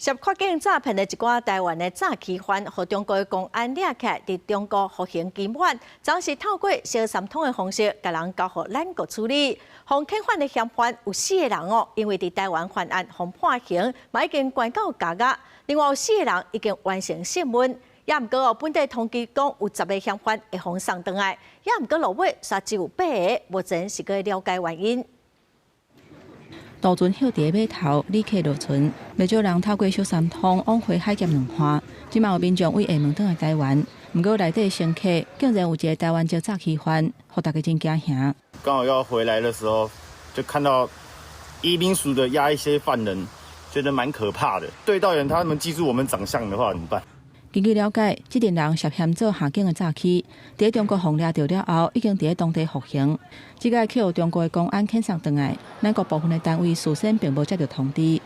涉跨境诈骗的一寡台湾的诈欺犯，和中国的公安抓起来，伫中国服刑期满，总是透过小三通的方式，甲人交予咱国处理。互遣返的嫌犯有4个人哦，因为伫台湾犯案，互判刑，嘛已经关到加押。另外有4个人已经完成审问。也毋过哦，本地统计讲有10个嫌犯会互送回来，也毋过落尾煞只有8个，目前是个了解原因。渡船休伫码头，旅客落船，未少人透过小三通往回海峡两岸。即嘛有民众为厦门返来台湾，毋过内底乘客竟然有一个台湾籍诈欺犯，互大家真惊吓。刚好要回来的时候，就看到宜宾署的押一些犯人，觉得蛮可怕的。对道员他们记住我们长相的话怎么办？根据了解，这群人涉嫌做下境的诈欺，伫中国互抓到了后，已经伫当地服刑。即个去由中国的公安遣送回来，咱国部分的单位事先并无接到通知。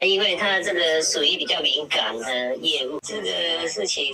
因为他这个属于比较敏感的业务，这个事情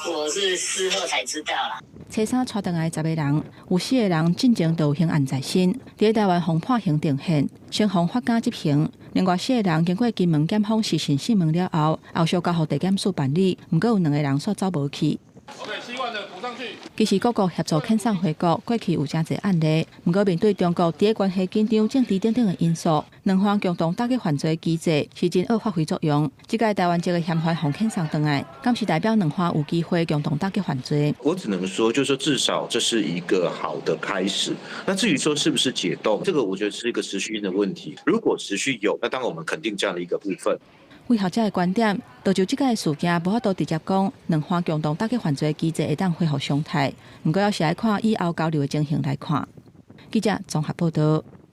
我是事后才知道啦。车衫带回来10个人，有4个人进前都有刑案在身，伫台湾互判刑定刑，先互发假执行。另外4个人经过金门检方实行审问了后，后续交予地检署办理，毋过有2个人煞走无去。OK， 希望的补上去。其实各国协助遣送回国，过去有真侪案例。不过面对中国伫关系紧张、政治等等的因素，两方共同打击犯罪机制是真恶发挥作用。这个台湾籍的嫌犯互遣送回来，敢是代表两方有机会共同打击犯罪？我只能说，就是说至少这是一个好的开始。那至于说是不是解冻，这个我觉得是一个持续性的问题。如果持续有，那当然我们肯定这样的一个部分。为学者的观点，就这个事件无法度直接讲，两方共同打击犯罪机制会当恢复常态。不过要是来看以后交流的情形来看。记者综合报道。